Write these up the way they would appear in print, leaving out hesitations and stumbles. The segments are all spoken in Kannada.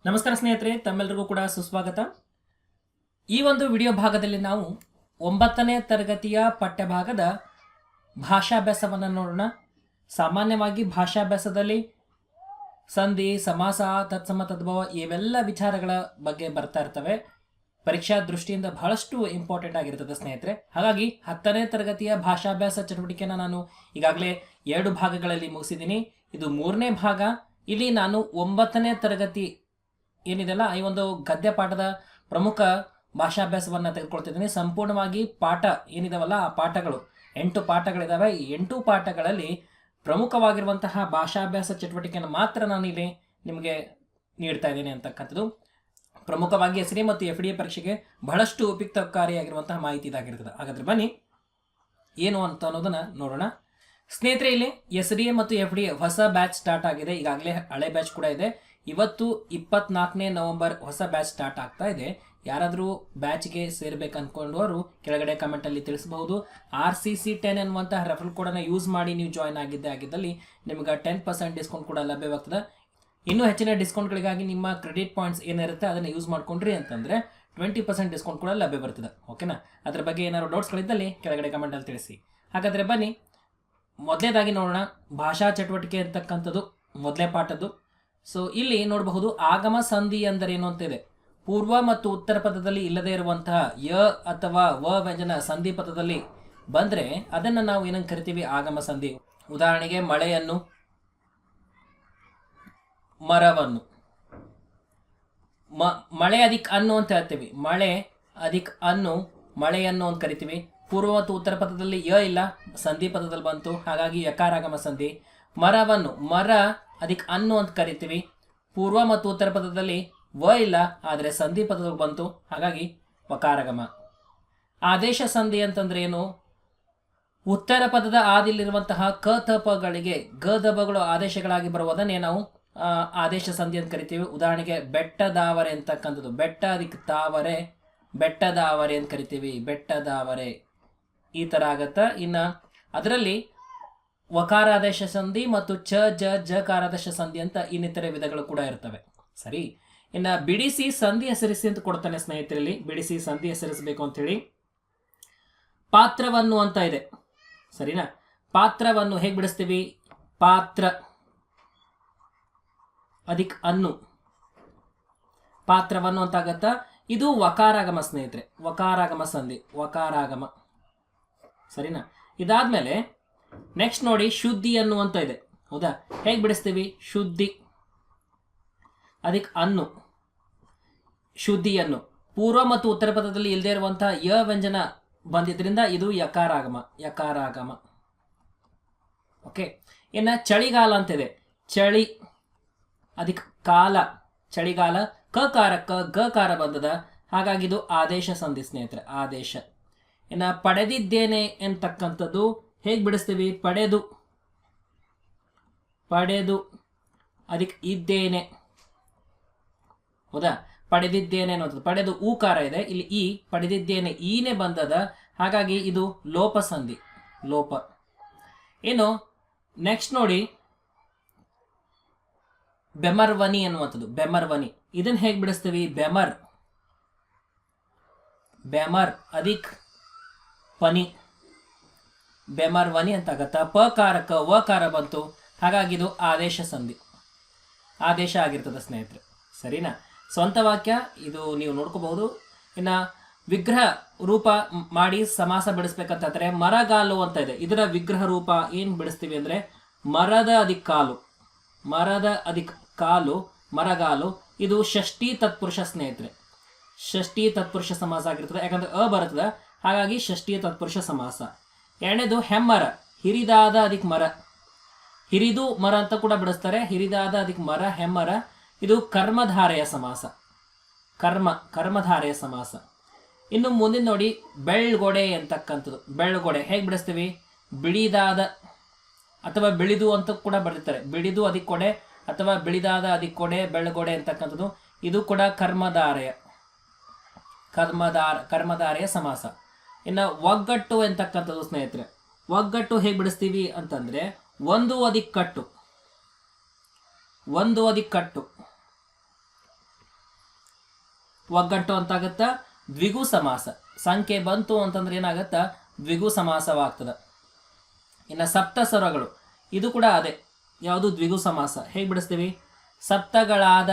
ನಮಸ್ಕಾರ ಸ್ನೇಹಿತರೆ, ತಮ್ಮೆಲ್ಲರಿಗೂ ಕೂಡ ಸುಸ್ವಾಗತ. ಈ ಒಂದು ವಿಡಿಯೋ ಭಾಗದಲ್ಲಿ ನಾವು 9ನೇ ತರಗತಿಯ ಪಠ್ಯಭಾಗದ ಭಾಷಾಭ್ಯಾಸವನ್ನು ನೋಡೋಣ. ಸಾಮಾನ್ಯವಾಗಿ ಭಾಷಾಭ್ಯಾಸದಲ್ಲಿ ಸಂಧಿ, ಸಮಾಸ, ತತ್ಸಮ, ತದ್ಭವ ಇವೆಲ್ಲ ವಿಚಾರಗಳ ಬಗ್ಗೆ ಬರ್ತಾ ಇರ್ತವೆ. ಪರೀಕ್ಷಾ ದೃಷ್ಟಿಯಿಂದ ಬಹಳಷ್ಟು ಇಂಪಾರ್ಟೆಂಟ್ ಆಗಿರ್ತದೆ ಸ್ನೇಹಿತರೆ. ಹಾಗಾಗಿ 10ನೇ ತರಗತಿಯ ಭಾಷಾಭ್ಯಾಸ ಚಟುವಟಿಕೆನ ನಾನು ಈಗಾಗಲೇ 2 ಭಾಗಗಳಲ್ಲಿ ಮುಗಿಸಿದ್ದೀನಿ. ಇದು 3ನೇ ಭಾಗ. ಇಲ್ಲಿ ನಾನು 9ನೇ ತರಗತಿ ಏನಿದೆಲ್ಲ ಈ ಒಂದು ಗದ್ಯ ಪಾಠದ ಪ್ರಮುಖ ಭಾಷಾಭ್ಯಾಸವನ್ನು ತೆಗೆದುಕೊಳ್ತಿದ್ದೀನಿ. ಸಂಪೂರ್ಣವಾಗಿ ಪಾಠ ಏನಿದಾವಲ್ಲ ಆ ಪಾಠಗಳು 8 ಪಾಠಗಳಿದ್ದಾವೆ. ಈ 8 ಪಾಠಗಳಲ್ಲಿ ಪ್ರಮುಖವಾಗಿರುವಂತಹ ಭಾಷಾಭ್ಯಾಸ ಚಟುವಟಿಕೆಯನ್ನು ಮಾತ್ರ ನಾನು ಇಲ್ಲಿ ನಿಮಗೆ ನೀಡ್ತಾ ಇದ್ದೀನಿ ಅಂತಕ್ಕಂಥದ್ದು. ಪ್ರಮುಖವಾಗಿ ಎಸ್ ಡಿ ಮತ್ತು FD ಪರೀಕ್ಷೆಗೆ ಬಹಳಷ್ಟು ಉಪಯುಕ್ತಕಾರಿಯಾಗಿರುವಂತಹ ಮಾಹಿತಿ ಇದಾಗಿರ್ತದೆ. ಹಾಗಾದ್ರೆ ಬನ್ನಿ ಏನು ಅಂತ ಅನ್ನೋದನ್ನು ನೋಡೋಣ. ಸ್ನೇಹಿತರೆ, ಇಲ್ಲಿ SDA ಮತ್ತು FDA ಹೊಸ ಬ್ಯಾಚ್ ಸ್ಟಾರ್ಟ್ ಆಗಿದೆ. ಈಗಾಗಲೇ ಹಳೆ ಬ್ಯಾಚ್ ಕೂಡ ಇದೆ. ಇವತ್ತು 24ನೇ ನವೆಂಬರ್ ಹೊಸ ಬ್ಯಾಚ್ ಸ್ಟಾರ್ಟ್ ಆಗ್ತಾ ಇದೆ. ಯಾರಾದರೂ ಬ್ಯಾಚ್ಗೆ ಸೇರ್ಬೇಕು ಅನ್ಕೊಂಡವರು ಕೆಳಗಡೆ ಕಮೆಂಟಲ್ಲಿ ತಿಳಿಸಬಹುದು. RCC10 ಅನ್ನುವಂತಹ ರೆಫರಲ್ ಕೋಡನ್ನು ಯೂಸ್ ಮಾಡಿ ನೀವು ಜಾಯ್ನ್ ಆಗಿದ್ದಲ್ಲಿ ನಿಮಗೆ 10% ಡಿಸ್ಕೌಂಟ್ ಕೂಡ ಲಭ್ಯವಾಗ್ತದೆ. ಇನ್ನೂ ಹೆಚ್ಚಿನ ಡಿಸ್ಕೌಂಟ್ಗಳಿಗಾಗಿ ನಿಮ್ಮ ಕ್ರೆಡಿಟ್ ಪಾಯಿಂಟ್ಸ್ ಏನಿರುತ್ತೆ ಅದನ್ನು ಯೂಸ್ ಮಾಡ್ಕೊಂಡ್ರಿ ಅಂತಂದರೆ 20% ಡಿಸ್ಕೌಂಟ್ ಕೂಡ ಲಭ್ಯ ಬರ್ತದೆ. ಓಕೆನಾ? ಅದ್ರ ಬಗ್ಗೆ ಏನಾದ್ರು ಡೌಟ್ಸ್ಗಳಿದ್ದಲ್ಲಿ ಕೆಳಗಡೆ ಕಮೆಂಟಲ್ಲಿ ತಿಳಿಸಿ. ಹಾಗಾದರೆ ಬನ್ನಿ ಮೊದಲನೇದಾಗಿ ನೋಡೋಣ. ಭಾಷಾ ಚಟುವಟಿಕೆ ಅಂತಕ್ಕಂಥದ್ದು ಮೊದಲೇ ಪಾಠದ್ದು. ಸೊ ಇಲ್ಲಿ ನೋಡಬಹುದು ಆಗಮ ಸಂಧಿ ಎಂದರೇನು ಅಂತ ಇದೆ. ಪೂರ್ವ ಮತ್ತು ಉತ್ತರ ಪದದಲ್ಲಿ ಇಲ್ಲದೇ ಇರುವಂತಹ ಯ ಅಥವಾ ವ ವ್ಯಂಜನ ಸಂಧಿ ಪದದಲ್ಲಿ ಬಂದರೆ ಅದನ್ನು ನಾವು ಏನಂತ ಕರಿತೀವಿ? ಆಗಮ ಸಂಧಿ. ಉದಾಹರಣೆಗೆ ಮಳೆಯನ್ನು, ಮರವನ್ನು. ಮಳೆ ಅಧಿಕ್ ಅನ್ನು ಅಂತ ಹೇಳ್ತೀವಿ. ಮಳೆ ಅಧಿಕ್ ಅನ್ನು, ಮಳೆಯನ್ನು ಅಂತ ಕರಿತೀವಿ. ಪೂರ್ವ ಮತ್ತು ಉತ್ತರ ಪದದಲ್ಲಿ ಯ ಇಲ್ಲ, ಸಂಧಿ ಪದದಲ್ಲಿ ಬಂತು, ಹಾಗಾಗಿ ಯಕಾರಾಗಮ ಸಂಧಿ. ಮರವನ್ನು, ಮರ ಅದಕ್ಕೆ ಅನ್ನು ಅಂತ ಕರಿತೀವಿ. ಪೂರ್ವ ಮತ್ತು ಉತ್ತರ ಪದದಲ್ಲಿ ವ ಇಲ್ಲ, ಆದರೆ ಸಂಧಿ ಪದದಲ್ಲಿ ಬಂತು, ಹಾಗಾಗಿ ವಕಾರಗಮ. ಆದೇಶ ಸಂಧಿ ಅಂತಂದ್ರೆ ಏನು? ಉತ್ತರ ಪದದ ಆದಿಲಿರುವಂತಹ ಕ ತ ಪಗಳಿಗೆ ಗ ದಬಗಳು ಆದೇಶಗಳಾಗಿ ಬರುವುದನ್ನೇ ನಾವು ಆದೇಶ ಸಂಧಿ ಅಂತ ಕರಿತೀವಿ. ಉದಾಹರಣೆಗೆ ಬೆಟ್ಟದಾವರೆ ಅಂತಕ್ಕಂಥದ್ದು. ಬೆಟ್ಟ ಅದಕ್ಕೆ ತಾವರೆ, ಬೆಟ್ಟದಾವರೆ ಅಂತ ಕರಿತೀವಿ. ಬೆಟ್ಟದಾವರೆ ಈ ಥರ ಆಗತ್ತಾ. ಇನ್ನು ಅದರಲ್ಲಿ ವಕಾರಾದೇಶ ಸಂಧಿ ಮತ್ತು ಚ ಜ ಜಕಾರಾದೇಶ ಸಂಧಿ ಅಂತ ಇನ್ನಿತರೆ ವಿಧಗಳು ಕೂಡ ಇರ್ತವೆ. ಸರಿ, ಇನ್ನು ಬಿಡಿಸಿ ಸಂಧಿ ಹೆಸರಿಸಿ ಅಂತ ಕೊಡ್ತಾನೆ ಸ್ನೇಹಿತರಲ್ಲಿ. ಬಿಡಿಸಿ ಸಂಧಿ ಹೆಸರಿಸಬೇಕು ಅಂತೇಳಿ ಪಾತ್ರವನ್ನು ಅಂತ ಇದೆ. ಸರಿನಾ? ಪಾತ್ರವನ್ನು ಹೇಗೆ ಬಿಡಿಸ್ತೀವಿ? ಪಾತ್ರ ಅಧಿಕ್ ಅನ್ನು, ಪಾತ್ರವನ್ನು ಅಂತ ಆಗತ್ತಾ. ಇದು ವಕಾರಾಗಮ ಸ್ನೇಹಿತರೆ, ವಕಾರಾಗಮ ಸಂಧಿ, ವಕಾರಾಗಮ. ಸರಿನಾ? ಇದಾದ್ಮೇಲೆ ನೆಕ್ಸ್ಟ್ ನೋಡಿ, ಶುದ್ಧಿ ಅನ್ನುವಂತ ಇದೆ. ಹೌದಾ? ಹೇಗೆ ಬಿಡಿಸ್ತೀವಿ? ಶುದ್ಧಿ ಅದಕ್ಕೆ ಅನ್ನು, ಶುದ್ಧಿಯನ್ನು. ಪೂರ್ವ ಮತ್ತು ಉತ್ತರ ಪದದಲ್ಲಿ ಇಲ್ಲದೆ ಇರುವಂತಹ ಯ ವ್ಯಂಜನ ಬಂದಿದ್ರಿಂದ ಇದು ಯಕಾರಾಗಮ, ಯಕಾರಾಗಮ. ಓಕೆ. ಇನ್ನು ಚಳಿಗಾಲ ಅಂತಿದೆ. ಚಳಿ ಅದಕ್ಕೆ ಕಾಲ, ಚಳಿಗಾಲ. ಕಕಾರಕ್ಕೆ ಗಕಾರ ಬಂದದ, ಹಾಗಾಗಿ ಇದು ಆದೇಶ ಸಂಧಿ ಸ್ನೇಹಿತರೆ, ಆದೇಶ. ಇನ್ನು ಪಡೆದಿದ್ದೇನೆ ಅಂತಕ್ಕಂಥದ್ದು ಹೇಗೆ ಬಿಡಿಸ್ತೀವಿ? ಪಡೆದು, ಪಡೆದು ಅದಕ್ಕೆ ಇದ್ದೇನೆ. ಹೌದಾ? ಪಡೆದಿದ್ದೇನೆ ಅನ್ನೋದು ಪಡೆದು ಊಕಾರ ಇದೆ, ಇಲ್ಲಿ ಈ ಪಡೆದಿದ್ದೇನೆ ಈನೇ ಬಂದದ, ಹಾಗಾಗಿ ಇದು ಲೋಪ ಸಂಧಿ, ಲೋಪ. ಏನು ನೆಕ್ಸ್ಟ್ ನೋಡಿ, ಬೆಮರ್ವನಿ ಅನ್ನುವಂಥದ್ದು. ಬೆಮರ್ವನಿ ಇದನ್ನು ಹೇಗೆ ಬಿಡಿಸ್ತೀವಿ? ಬೆಮರ್, ಬೆಮರ್ ಅಧಿಕ್ ಪನಿ, ಬೆಮರ್ವನಿ ಅಂತ ಆಗತ್ತ. ಪಕಾರಕ್ಕೆ ವಕಾರ ಬಂತು, ಹಾಗಾಗಿ ಇದು ಆದೇಶ ಸಂಧಿ, ಆದೇಶ ಆಗಿರ್ತದೆ ಸ್ನೇಹಿತರೆ. ಸರಿನಾ? ಸ್ವಂತ ವಾಕ್ಯ ಇದು ನೀವು ನೋಡ್ಕೋಬಹುದು. ಇನ್ನು ವಿಗ್ರಹ ರೂಪ ಮಾಡಿ ಸಮಾಸ ಬಿಡಿಸ್ಬೇಕಂತಂದ್ರೆ ಮರಗಾಲು ಅಂತ ಇದೆ. ಇದರ ವಿಗ್ರಹ ರೂಪ ಏನು ಬಿಡಿಸ್ತೀವಿ ಅಂದರೆ ಮರದ ಅಧಿಕ್ ಕಾಲು, ಮರದ ಅಧಿಕ್ ಕಾಲು, ಮರಗಾಲು. ಇದು ಷಷ್ಠಿ ತತ್ಪುರುಷ ಸ್ನೇಹಿತರೆ, ಷಷ್ಠಿ ತತ್ಪುರುಷ ಸಮಾಸ ಆಗಿರ್ತದೆ. ಯಾಕಂದ್ರೆ ಬರ್ತದೆ, ಹಾಗಾಗಿ ಷಷ್ಠಿ ತತ್ಪುರುಷ ಸಮಾಸ. ಎರಡನೇದು ಹೆಮ್ಮರ, ಹಿರಿದಾದ ಅದಕ್ಕೆ ಮರ, ಹಿರಿದು ಮರ ಅಂತ ಕೂಡ ಬಿಡಿಸ್ತಾರೆ. ಹಿರಿದಾದ ಅದಕ್ಕೆ ಮರ, ಹೆಮ್ಮರ. ಇದು ಕರ್ಮಧಾರೆಯ ಸಮಾಸ, ಕರ್ಮಧಾರೆಯ ಸಮಾಸ. ಇನ್ನು ಮುಂದಿನ ನೋಡಿ, ಬೆಳ್ಗೊಡೆ ಅಂತಕ್ಕಂಥದ್ದು. ಬೆಳ್ಗೊಡೆ ಹೇಗೆ ಬಿಡಿಸ್ತೀವಿ? ಬಿಳಿದಾದ ಅಥವಾ ಬಿಳಿದು ಅಂತ ಕೂಡ ಬರೀತಾರೆ. ಬಿಳಿದು ಅದಕ್ಕೆ ಕೊಡೆ ಅಥವಾ ಬಿಳಿದಾದ ಅದಕ್ಕೆ ಕೊಡೆ, ಬೆಳ್ಗೊಡೆ ಅಂತಕ್ಕಂಥದ್ದು. ಇದು ಕೂಡ ಕರ್ಮಧಾರೆಯ, ಕರ್ಮಧಾರೆಯ ಸಮಾಸ. ಇನ್ನು ಒಗ್ಗಟ್ಟು ಅಂತಕ್ಕಂಥದ್ದು ಸ್ನೇಹಿತರೆ. ಒಗ್ಗಟ್ಟು ಹೇಗೆ ಬಿಡಿಸ್ತೀವಿ ಅಂತಂದ್ರೆ ಒಂದು ಅಧಿಕ್ ಕಟ್ಟು, ಒಂದು ಅಧಿಕ್ ಕಟ್ಟು, ಒಗ್ಗಟ್ಟು ಅಂತಾಗತ್ತ. ದ್ವಿಗು ಸಮಾಸ ಸಂಖ್ಯೆ ಬಂತು ಅಂತಂದ್ರೆ ಏನಾಗತ್ತ, ದ್ವಿಗು ಸಮಾಸವಾಗ್ತದೆ. ಇನ್ನು ಸಪ್ತ ಸ್ವರಗಳು ಇದು ಕೂಡ ಅದೇ, ಯಾವುದು ದ್ವಿಗು ಸಮಾಸ. ಹೇಗೆ ಬಿಡಿಸ್ತೀವಿ, ಸಪ್ತಗಳಾದ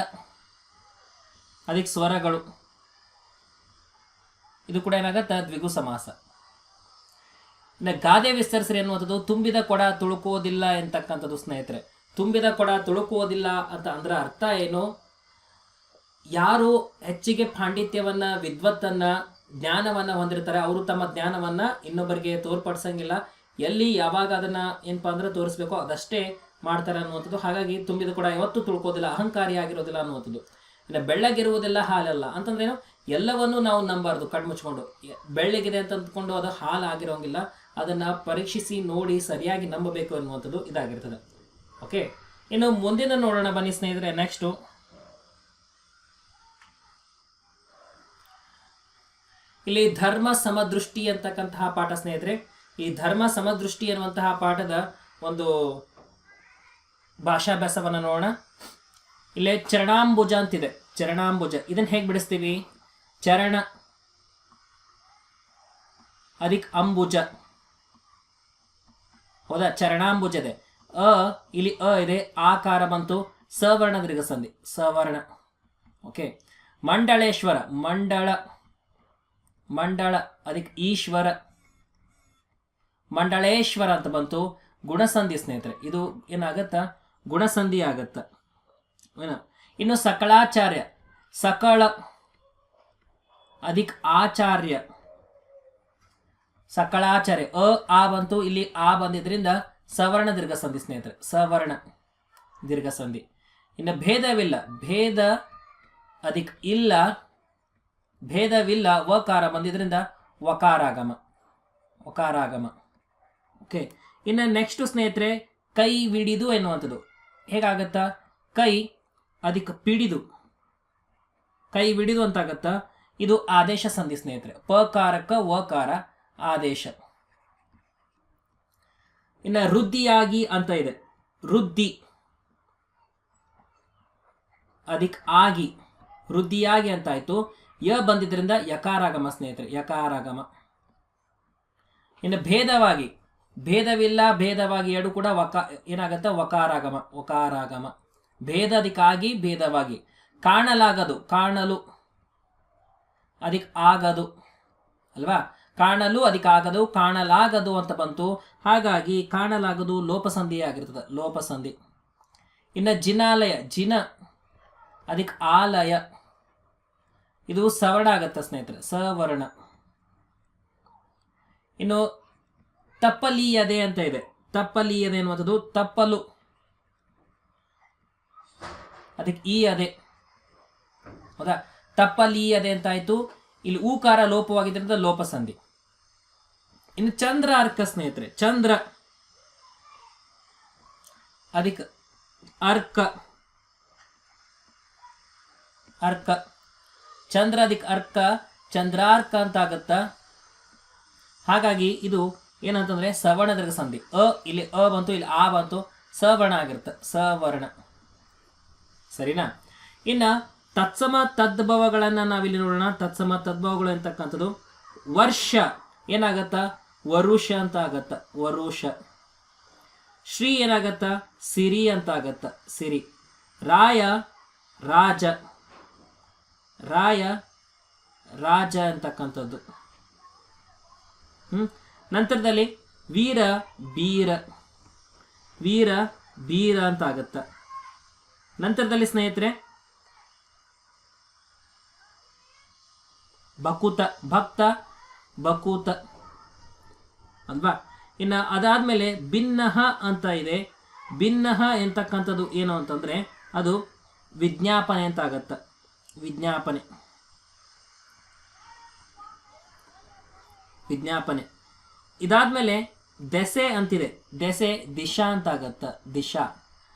ಅದಕ್ಕೆ ಸ್ವರಗಳು, ಇದು ಕೂಡ ಏನಾಗತ್ತ ದ್ವಿಗು ಸಮಾಸ. ಇನ್ನು ಗಾದೆ ವಿಸ್ತರಿಸ್ರಿ ಅನ್ನುವಂಥದ್ದು ತುಂಬಿದ ಕೊಡ ತುಳುಕುವುದಿಲ್ಲ ಎಂತಕ್ಕಂಥದ್ದು ಸ್ನೇಹಿತರೆ. ತುಂಬಿದ ಕೊಡ ತುಳುಕುವುದಿಲ್ಲ ಅಂತ ಅಂದ್ರೆ ಅರ್ಥ ಏನು, ಯಾರು ಹೆಚ್ಚಿಗೆ ಪಾಂಡಿತ್ಯವನ್ನ ವಿದ್ವತ್ತನ್ನ ಜ್ಞಾನವನ್ನ ಹೊಂದಿರ್ತಾರೆ ಅವರು ತಮ್ಮ ಜ್ಞಾನವನ್ನ ಇನ್ನೊಬ್ಬರಿಗೆ ತೋರ್ಪಡಿಸಂಗಿಲ್ಲ. ಎಲ್ಲಿ ಯಾವಾಗ ಅದನ್ನ ಏನಪ್ಪಾ ಅಂದ್ರೆ ತೋರಿಸ್ಬೇಕೋ ಅದಷ್ಟೇ ಮಾಡ್ತಾರೆ ಅನ್ನುವಂಥದ್ದು. ಹಾಗಾಗಿ ತುಂಬಿದ ಕೊಡ ಯಾವತ್ತೂ ತುಳ್ಕೋದಿಲ್ಲ, ಅಹಂಕಾರಿಯಾಗಿರೋದಿಲ್ಲ ಅನ್ನುವಂಥದ್ದು. ಇನ್ನು ಬೆಳ್ಳಗಿರುವುದೆಲ್ಲ ಹಾಲಲ್ಲ ಅಂತಂದ್ರೆ ಏನು, ಎಲ್ಲವನ್ನೂ ನಾವು ನಂಬಾರ್ದು ಕಣ್ಮುಚ್ಕೊಂಡು. ಬೆಳ್ಳಗಿದೆ ಅಂತ ಅಂದ್ಕೊಂಡು ಅದು ಹಾಲು ಆಗಿರೋಂಗಿಲ್ಲ, ಅದನ್ನ ಪರೀಕ್ಷಿಸಿ ನೋಡಿ ಸರಿಯಾಗಿ ನಂಬಬೇಕು ಅನ್ನುವಂಥದ್ದು ಇದಾಗಿರ್ತದೆ. ಓಕೆ, ಇನ್ನು ಮುಂದಿನ ನೋಡೋಣ ಬನ್ನಿ ಸ್ನೇಹಿತರೆ. ನೆಕ್ಸ್ಟು ಇಲ್ಲಿ ಧರ್ಮ ಸಮದೃಷ್ಟಿ ಅಂತಕ್ಕಂತಹ ಪಾಠ ಸ್ನೇಹಿತರೆ. ಈ ಧರ್ಮ ಸಮದೃಷ್ಟಿ ಅನ್ನುವಂತಹ ಪಾಠದ ಒಂದು ಭಾಷಾಭ್ಯಾಸವನ್ನು ನೋಡೋಣ. ಇಲ್ಲೇ ಚರಣಾಂಬುಜ ಅಂತಿದೆ. ಚರಣಾಂಬುಜ ಇದನ್ನ ಹೇಗೆ ಬಿಡಿಸ್ತೀವಿ, ಚರಣ ಅದಕ್ಕೆ ಅಂಬುಜ, ಹೌದಾ, ಚರಣಾಂಬುಜ ಇದೆ. ಇಲ್ಲಿ ಇದೆ, ಆಕಾರ ಬಂತು, ಸವರ್ಣ ದೀರ್ಘ ಸಂಧಿ, ಸವರ್ಣ. ಓಕೆ, ಮಂಡಳೇಶ್ವರ, ಮಂಡಳ ಅದಕ್ಕೆ ಈಶ್ವರ, ಮಂಡಳೇಶ್ವರ ಅಂತ ಬಂತು, ಗುಣಸಂಧಿ ಸ್ನೇಹಿತರೆ. ಇದು ಏನಾಗತ್ತ, ಗುಣಸಂಧಿ ಆಗತ್ತ. ಇನ್ನು ಸಕಳಾಚಾರ್ಯ, ಸಕಳ ಅದಕ್ಕೆ ಆಚಾರ್ಯ, ಸಕಳಾಚಾರ್ಯ. ಆ ಬಂತು, ಇಲ್ಲಿ ಆ ಬಂದಿದ್ರಿಂದ ಸವರ್ಣ ದೀರ್ಘ ಸಂಧಿ ಸ್ನೇಹಿತರೆ, ಸವರ್ಣ ದೀರ್ಘ ಸಂಧಿ. ಇನ್ನು ಭೇದವಿಲ್ಲ, ಭೇದ ಅದಕ್ಕೆ ಇಲ್ಲ, ಭೇದವಿಲ್ಲ, ವಕಾರ ಬಂದಿದ್ರಿಂದ ವಕಾರಾಗಮ, ವಕಾರಾಗಮ. ಓಕೆ, ಇನ್ನು ನೆಕ್ಸ್ಟ್ ಸ್ನೇಹಿತರೆ ಕೈ ವಿಡಿದು ಎನ್ನುವಂಥದ್ದು ಹೇಗಾಗತ್ತ, ಕೈ ಅದಕ್ಕೆ ಪಿಡಿದು, ಕೈ ವಿಡಿದು ಅಂತ ಆಗತ್ತ. ಇದು ಆದೇಶ ಸಂಧಿ ಸ್ನೇಹಿತರೆ, ಪಕಾರಕ್ಕ ವಕಾರ ಆದೇಶ. ಇನ್ನು ವೃದ್ಧಿಯಾಗಿ ಅಂತ ಇದೆ, ವೃದ್ಧಿ ಅದಕ್ಕೆ ಆಗಿ, ವೃದ್ಧಿಯಾಗಿ ಅಂತ ಆಯ್ತು. ಬಂದಿದ್ರಿಂದ ಯಕಾರಾಗಮ ಸ್ನೇಹಿತರೆ, ಯಕಾರಾಗಮ. ಇನ್ನು ಭೇದವಾಗಿ, ಭೇದವಿಲ್ಲ, ಭೇದವಾಗಿ ಎರಡು ಕೂಡ ಏನಾಗತ್ತ, ವಕಾರಾಗಮ, ವಕಾರಾಗಮ. ಭೇದ ಅದಕ್ಕಾಗಿ, ಭೇದವಾಗಿ. ಕಾಣಲಾಗದು, ಕಾಣಲು ಅದಕ್ಕೆ ಆಗದು ಅಲ್ವಾ, ಕಾಣಲು ಅದಕ್ಕೆ ಆಗದು, ಕಾಣಲಾಗದು ಅಂತ ಬಂತು. ಹಾಗಾಗಿ ಕಾಣಲಾಗದು ಲೋಪಸಂಧಿ ಆಗಿರ್ತದೆ, ಲೋಪಸಂಧಿ. ಇನ್ನು ಜಿನಾಲಯ, ಜಿನ ಅದಕ್ಕೆ ಆಲಯ, ಇದು ಸವರ್ಣ ಆಗತ್ತ ಸ್ನೇಹಿತರೆ, ಸವರ್ಣ. ಇನ್ನು ತಪ್ಪಲೀಯದೆ ಅಂತ ಇದೆ, ತಪ್ಪಲೀಯದೆ ಎನ್ನುವಂಥದ್ದು ತಪ್ಪಲು ಅದಕ್ಕೆ ಈ ಅದೆ, ಹೌದಾ, ತಪ್ಪಲೀಯದೆ ಅಂತ ಆಯ್ತು. ಇಲ್ಲಿ ಊಕಾರ ಲೋಪವಾಗಿದ್ದರಿಂದ ಲೋಪಸಂಧಿ. ಇನ್ನು ಚಂದ್ರ ಅರ್ಕ ಸ್ನೇಹಿತರೆ, ಚಂದ್ರ ಅದಕ್ಕೆ ಅರ್ಕ, ಅರ್ಕ, ಚಂದ್ರ ಅದಕ್ಕೆ ಅರ್ಕ, ಚಂದ್ರಾರ್ಕ ಅಂತ ಆಗತ್ತ. ಹಾಗಾಗಿ ಇದು ಏನಂತಂದ್ರೆ ಸವರ್ಣ ದೀರ್ಘ ಸಂಧಿ. ಇಲ್ಲಿ ಬಂತು, ಇಲ್ಲಿ ಆ ಬಂತು, ಸವರ್ಣ ಆಗಿರುತ್ತೆ, ಸವರ್ಣ. ಸರಿನಾ? ಇನ್ನ ತತ್ಸಮ ತದ್ಭವಗಳನ್ನ ನಾವಿಲ್ಲಿ ನೋಡೋಣ. ತತ್ಸಮ ತದ್ಭವಗಳು ಅಂತಕ್ಕಂಥದ್ದು ವರ್ಷ ಏನಾಗತ್ತ, ವರುಷ ಅಂತ ಆಗತ್ತ, ವರುಷ. ಶ್ರೀ ಏನಾಗತ್ತ, ಸಿರಿ ಅಂತ ಆಗತ್ತ, ಸಿರಿ. ರಾಯ, ರಾಜ, ರಾಯ, ರಾಜ ಅಂತಕ್ಕಂಥದ್ದು. ನಂತರದಲ್ಲಿ ವೀರ, ಬೀರ, ವೀರ, ಬೀರ ಅಂತ ಆಗತ್ತ. ನಂತರದಲ್ಲಿ ಸ್ನೇಹಿತರೆ ಬಕುತ, ಭಕ್ತ, ಬಕೂತ ಅಲ್ವಾ. ಇನ್ನು ಅದಾದ್ಮೇಲೆ ಭಿನ್ನಹ ಅಂತ ಇದೆ. ಭಿನ್ನಹ ಎಂತಕ್ಕಂಥದ್ದು ಏನು ಅಂತಂದ್ರೆ ಅದು ವಿಜ್ಞಾಪನೆ ಅಂತ ಆಗತ್ತ, ವಿಜ್ಞಾಪನೆ, ವಿಜ್ಞಾಪನೆ. ಇದಾದ್ಮೇಲೆ ದೆಸೆ ಅಂತಿದೆ, ದೆಸೆ ದಿಶಾ ಅಂತ ಆಗತ್ತ, ದಿಶಾ.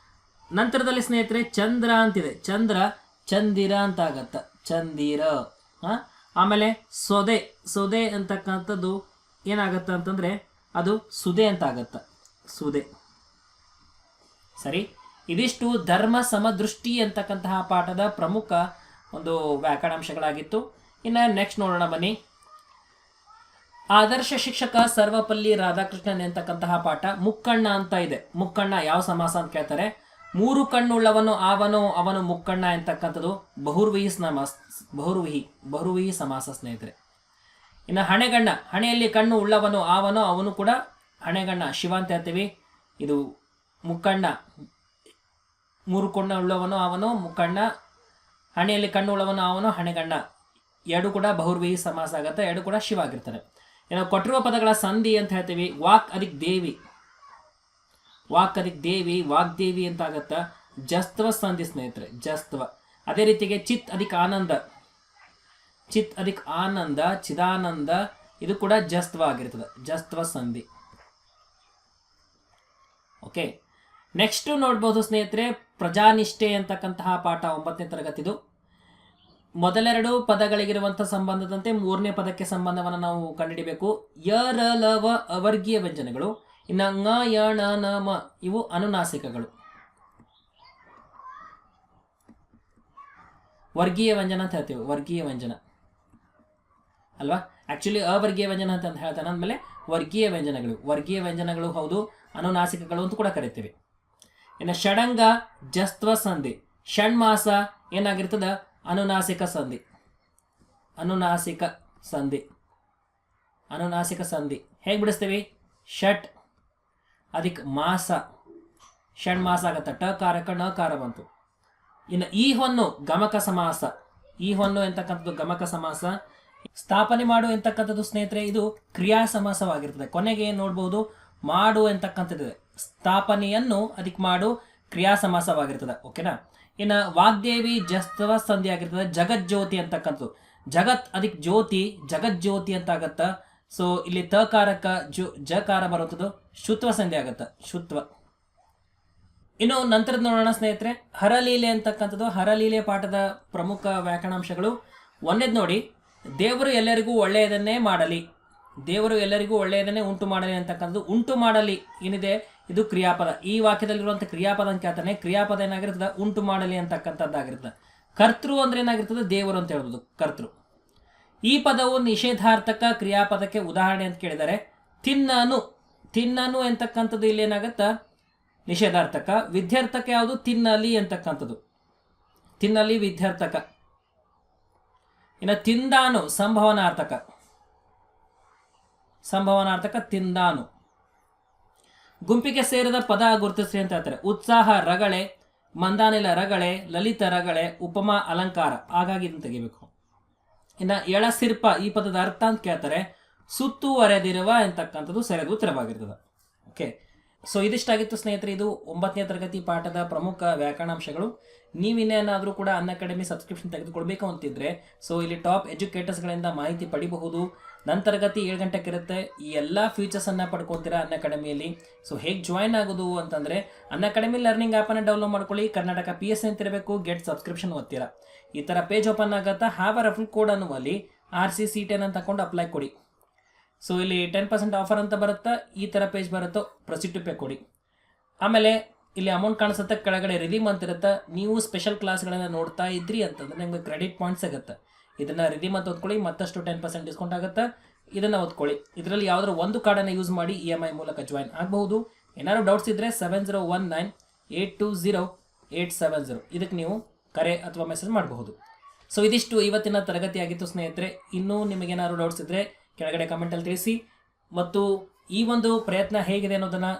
ನಂತರದಲ್ಲಿ ಸ್ನೇಹಿತರೆ ಚಂದ್ರ ಅಂತಿದೆ, ಚಂದ್ರ ಚಂದಿರ ಅಂತ ಆಗತ್ತ, ಚಂದಿರ. ಆಮೇಲೆ ಸೊದೆ, ಸೊದೆ ಅಂತಕ್ಕಂಥದ್ದು ಏನಾಗತ್ತ ಅಂತಂದ್ರೆ ಅದು ಸುದೆ ಅಂತ ಆಗತ್ತ, ಸುದೆ. ಸರಿ, ಇದಿಷ್ಟು ಧರ್ಮ ಸಮದೃಷ್ಟಿ ಅಂತಕ್ಕಂತಹ ಪಾಠದ ಪ್ರಮುಖ ಒಂದು ವ್ಯಾಕರಣಾಂಶಗಳಾಗಿತ್ತು. ಇನ್ನು ನೆಕ್ಸ್ಟ್ ನೋಡೋಣ ಬನ್ನಿ. ಆದರ್ಶ ಶಿಕ್ಷಕ ಸರ್ವಪಲ್ಲಿ ರಾಧಾಕೃಷ್ಣನ್ ಅಂತಕ್ಕಂತಹ ಪಾಠ ಮುಕ್ಕಣ್ಣ ಅಂತ ಇದೆ. ಮುಕ್ಕಣ್ಣ ಯಾವ ಸಮಾಸ ಅಂತ ಕೇಳ್ತಾರೆ. 3 ಕಣ್ಣುಳ್ಳವನು ಅವನು ಅವನು ಮುಕ್ಕಣ್ಣ ಅಂತಕ್ಕಂಥದ್ದು ಬಹುರ್ವಿಹಿ ಸಮಾಸ ಸ್ನೇಹಿತರೆ. ಇನ್ನು ಹಣೆಗಣ್ಣ, ಹಣೆಯಲ್ಲಿ ಕಣ್ಣು ಉಳ್ಳವನು ಅವನು ಅವನು ಕೂಡ ಹಣೆಗಣ್ಣ, ಶಿವ ಅಂತ ಹೇಳ್ತೀವಿ. ಇದು ಮುಕ್ಕಣ್ಣ, 3 ಕಣ್ಣು ಉಳ್ಳವನು ಅವನು ಮುಕ್ಕಣ್ಣ, ಹಣೆಯಲ್ಲಿ ಕಣ್ಣು ಉಳ್ಳವನು ಅವನು ಹಣೆಗಣ್ಣ. ಎರಡು ಕೂಡ ಬಹುರ್ವಿಹಿ ಸಮಾಸ ಆಗುತ್ತೆ, ಎರಡು ಕೂಡ ಶಿವ ಆಗಿರ್ತಾರೆ. ಇನ್ನು ಕೊಟ್ಟಿರುವ ಪದಗಳ ಸಂಧಿ ಅಂತ ಹೇಳ್ತೀವಿ. ವಾಕ್ ಅದಿಕ್ ದೇವಿ, ವಾಗ್ದೇವಿ ಅಂತ ಆಗತ್ತ. ಜಸ್ತ್ವ ಸಂಧಿ ಸ್ನೇಹಿತರೆ, ಜಸ್ತ್ವ. ಅದೇ ರೀತಿಗೆ ಚಿತ್ ಅದಿಕ್ ಆನಂದ, ಚಿದಾನಂದ, ಇದು ಕೂಡ ಜಸ್ತ್ವ ಆಗಿರ್ತದೆ, ಜಸ್ತ್ವ ಸಂಧಿ. ಓಕೆ, ನೆಕ್ಸ್ಟ್ ನೋಡ್ಬೋದು ಸ್ನೇಹಿತರೆ, ಪ್ರಜಾನಿಷ್ಠೆ ಅಂತಕ್ಕಂತಹ ಪಾಠ 9ನೇ ತರಗತಿದು. ಮೊದಲೆರಡು ಪದಗಳಿಗಿರುವಂಥ ಸಂಬಂಧದಂತೆ 3ನೇ ಪದಕ್ಕೆ ಸಂಬಂಧವನ್ನು ನಾವು ಕಂಡುಹಿಡಿಬೇಕು. ಯ ರ ಲ ವ ಅವರ್ಗೀಯ ವ್ಯಂಜನಗಳು. ಇನ್ನು ಂಗ ಯ ಣ ನ ಮ ಇವು ಅನುನಾಸಿಕಗಳು. ವರ್ಗೀಯ ವ್ಯಂಜನ ಅಂತ ಹೇಳ್ತೀವಿ, ವರ್ಗೀಯ ವ್ಯಂಜನ ಅಲ್ವಾ. ಆಕ್ಚುಲಿ ಅವರ್ಗೀಯ ವ್ಯಂಜನ ಅಂತ ಹೇಳ್ತಾನೆ ಅಂದಮೇಲೆ ವರ್ಗೀಯ ವ್ಯಂಜನಗಳು ಹೌದು, ಅನುನಾಸಿಕಗಳು ಅಂತ ಕೂಡ ಕರಿತೀವಿ. ಇನ್ನು ಷಡಂಗ ಜಸ್ತ್ವ ಸಂಧಿ, ಷಣ್ಮಾಸ ಏನಾಗಿರ್ತದ ಅನುನಾಸಿಕ ಸಂಧಿ. ಹೇಗೆ ಬಿಡಿಸ್ತೀವಿ? ಷಟ್ ಅದಕ್ಕೆ ಮಾಸ, ಷಣ್ಮಾಸ ಆಗತ್ತ. ಟಕಾರಕ ಣಕಾರ ಬಂತು. ಇನ್ನು ಈ ಹೊನ್ನು ಗಮಕ ಸಮಾಸ, ಈ ಹೊನ್ನು ಎಂತಕ್ಕಂಥದ್ದು ಗಮಕ ಸಮಾಸ. ಸ್ಥಾಪನೆ ಮಾಡು ಎಂತಕ್ಕಂಥದ್ದು ಸ್ನೇಹಿತರೆ ಇದು ಕ್ರಿಯಾ ಸಮಾಸವಾಗಿರ್ತದೆ. ಕೊನೆಗೆ ಏನು ನೋಡ್ಬೋದು, ಮಾಡು ಎಂತಕ್ಕಂಥದ್ದು ಸ್ಥಾಪನೆಯನ್ನು ಅದಕ್ಕೆ ಮಾಡು ಕ್ರಿಯಾ ಸಮಾಸವಾಗಿರ್ತದೆ. ಓಕೆನಾ. ಇನ್ನು ವಾಗ್ದೇವಿ ಜಸ್ತ್ವ ಸಂಧಿ ಆಗಿರ್ತದೆ. ಜಗಜ್ಯೋತಿ ಅಂತಕ್ಕಂಥದ್ದು, ಜಗತ್ ಅದಕ್ಕೆ ಜ್ಯೋತಿ, ಜಗಜ್ಯೋತಿ ಅಂತ ಆಗತ್ತ. ಸೊ ಇಲ್ಲಿ ತಕಾರಕ ಜಕಾರ ಬರುವಂಥದ್ದು ಶುತ್ವ ಸಂಧಿ ಆಗತ್ತ, ಶುತ್ವ. ಇನ್ನು ನಂತರದ ನೋಡೋಣ ಸ್ನೇಹಿತರೆ, ಹರಲೀಲೆ ಅಂತಕ್ಕಂಥದ್ದು. ಹರಲೀಲೆ ಪಾಠದ ಪ್ರಮುಖ ವ್ಯಾಕರಣಾಂಶಗಳು. ಒಂದೇದು ನೋಡಿ, ದೇವರು ಎಲ್ಲರಿಗೂ ಒಳ್ಳೆಯದನ್ನೇ ಮಾಡಲಿ, ದೇವರು ಎಲ್ಲರಿಗೂ ಒಳ್ಳೆಯದನ್ನೇ ಉಂಟು ಮಾಡಲಿ ಅಂತಕ್ಕಂಥದ್ದು. ಉಂಟು ಮಾಡಲಿ ಏನಿದೆ ಇದು ಕ್ರಿಯಾಪದ. ಈ ವಾಕ್ಯದಲ್ಲಿರುವಂಥ ಕ್ರಿಯಾಪದ ಅಂತ ಕೇಳ್ತಾನೆ. ಕ್ರಿಯಾಪದ ಏನಾಗಿರ್ತದೆ? ಉಂಟು ಮಾಡಲಿ ಅಂತಕ್ಕಂಥದ್ದಾಗಿರ್ತದೆ. ಕರ್ತೃ ಅಂದ್ರೆ ಏನಾಗಿರ್ತದೆ? ದೇವರು ಅಂತ ಹೇಳ್ಬೋದು, ಕರ್ತೃ. ಈ ಪದವು ನಿಷೇಧಾರ್ಥಕ ಕ್ರಿಯಾಪದಕ್ಕೆ ಉದಾಹರಣೆ ಅಂತ ಕೇಳಿದರೆ ತಿನ್ನನು ಅಂತಕ್ಕಂಥದ್ದು ಇಲ್ಲಿ ಏನಾಗತ್ತಾ? ನಿಷೇಧಾರ್ಥಕ. ವಿದ್ಯಾರ್ಥಕ ಯಾವುದು? ತಿನ್ನಲಿ ಅಂತಕ್ಕಂಥದ್ದು, ತಿನ್ನಲಿ ವಿದ್ಯಾರ್ಥಕ. ಇನ್ನು ತಿಂದಾನು ಸಂಭವನಾರ್ಥಕ ತಿಂದಾನು. ಗುಂಪಿಗೆ ಸೇರಿದ ಪದ ಗುರುತಿಸಿ ಅಂತ ಹೇಳ್ತಾರೆ. ಉತ್ಸಾಹ ರಗಳೆ, ಮಂದಾನಿಲ ರಗಳೆ, ಲಲಿತ ರಗಳೆ, ಉಪಮಾ ಅಲಂಕಾರ. ಹಾಗಾಗಿ ಇದನ್ನು ತೆಗಿಬೇಕು. ಇನ್ನು ಎಳಸಿರ್ಪ ಈ ಪದದ ಅರ್ಥ ಅಂತ ಕೇಳ್ತಾರೆ. ಸುತ್ತುವರೆದಿರುವ ಅಂತಕ್ಕಂಥದ್ದು ಸರಿಯಾದ ಉತ್ತರವಾಗಿರ್ತದೆ. ಓಕೆ, ಸೊ ಇದಿಷ್ಟಾಗಿತ್ತು ಸ್ನೇಹಿತರೆ, ಇದು 9ನೇ ತರಗತಿ ಪಾಠದ ಪ್ರಮುಖ ವ್ಯಾಕರಣಾಂಶಗಳು. ನೀವಿನ್ನೇನಾದರೂ ಕೂಡ ಅನ್ಅಕಾಡೆಮಿ ಸಬ್ಸ್ಕ್ರಿಪ್ಷನ್ ತೆಗೆದುಕೊಳ್ಬೇಕು ಅಂತಿದ್ರೆ ಸೊ ಇಲ್ಲಿ ಟಾಪ್ ಎಜುಕೇಟರ್ಸ್ಗಳಿಂದ ಮಾಹಿತಿ ಪಡಿಬಹುದು. ನನ್ನ ತರಗತಿ 7 ಗಂಟೆಗೆ ಇರುತ್ತೆ. ಈ ಎಲ್ಲ ಫೀಚರ್ಸನ್ನು ಪಡ್ಕೊತೀರಾ ಅನ್ಅಕಾಡೆಮಿಯಲ್ಲಿ. ಸೊ ಹೇಗೆ ಜಾಯ್ನ್ ಆಗೋದು ಅಂತಂದರೆ ಅನ್ಅಕಾಡೆಮಿ ಲರ್ನಿಂಗ್ ಆ್ಯಪನ್ನು ಡೌನ್ಲೋಡ್ ಮಾಡ್ಕೊಳ್ಳಿ. ಕರ್ನಾಟಕ PSC ಅಂತಿರಬೇಕು, ಗೆಟ್ ಸಬ್ಸ್ಕ್ರಿಪ್ಷನ್ ಓದ್ತೀರಾ. ಈ ಥರ ಪೇಜ್ ಓಪನ್ ಆಗುತ್ತಾ, ಹ್ಯಾವ್ ಅ ರೆಫರಲ್ ಕೋಡ್ ಅನ್ನುವಲ್ಲಿ RCC10 ಅಂತ ತಗೊಂಡು ಅಪ್ಲೈ ಕೊಡಿ. ಸೊ ಇಲ್ಲಿ 10% ಆಫರ್ ಅಂತ ಬರುತ್ತಾ, ಈ ಥರ ಪೇಜ್ ಬರುತ್ತೋ ಪ್ರೊಸೀಡ್ ಟು ಪೇ ಕೊಡಿ. ಆಮೇಲೆ ಇಲ್ಲಿ ಅಮೌಂಟ್ ಕಾಣಿಸುತ್ತೆ, ಕೆಳಗಡೆ ರಿದೀಮ್ ಅಂತ ಇರುತ್ತೆ. ನೀವು ಸ್ಪೆಷಲ್ ಕ್ಲಾಸ್ಗಳನ್ನು ನೋಡ್ತಾ ಇದ್ರಿ ಅಂತಂದರೆ ನಿಮಗೆ ಕ್ರೆಡಿಟ್ ಪಾಯಿಂಟ್ಸ್ ಆಗುತ್ತೆ. ಇದನ್ನು ರಿದೀಮ್ ಅಂತ ಓದ್ಕೊಳ್ಳಿ, ಮತ್ತಷ್ಟು 10% ಡಿಸ್ಕೌಂಟ್ ಆಗುತ್ತೆ. ಇದನ್ನು ಓದ್ಕೊಳ್ಳಿ. ಇದರಲ್ಲಿ ಯಾವುದಾದ್ರು ಒಂದು ಕಾರ್ಡನ್ನು ಯೂಸ್ ಮಾಡಿ EMI ಮೂಲಕ ಜಾಯ್ನ್ ಆಗಬಹುದು. ಏನಾದ್ರು ಡೌಟ್ಸ್ ಇದ್ದರೆ 7019820870 ಇದಕ್ಕೆ ನೀವು ಕರೆ ಅಥವಾ ಮೆಸೇಜ್ ಮಾಡಬಹುದು. ಸೊ ಇದಿಷ್ಟು ಇವತ್ತಿನ ತರಗತಿಯಾಗಿತ್ತು ಸ್ನೇಹಿತರೆ. ಇನ್ನೂ ನಿಮಗೇನಾದ್ರು ಡೌಟ್ಸ್ ಇದ್ದರೆ ಕೆಳಗಡೆ ಕಮೆಂಟಲ್ಲಿ ತಿಳಿಸಿ. ಮತ್ತು ಈ ಒಂದು ಪ್ರಯತ್ನ ಹೇಗಿದೆ ಅನ್ನೋದನ್ನು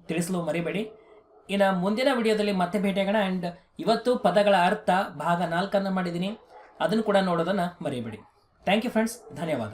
ತಿಳಿಸಲು ಮರಿಬೇಡಿ. ಇನ್ನು ಮುಂದಿನ ವಿಡಿಯೋದಲ್ಲಿ ಮತ್ತೆ ಭೇಟಿಯಾಗೋಣ. ಆ್ಯಂಡ್ ಇವತ್ತು ಪದಗಳ ಅರ್ಥ ಭಾಗ 4 ಮಾಡಿದ್ದೀನಿ, ಅದನ್ನು ಕೂಡ ನೋಡೋದನ್ನು ಮರಿಬೇಡಿ. ಥ್ಯಾಂಕ್ ಯು ಫ್ರೆಂಡ್ಸ್, ಧನ್ಯವಾದ.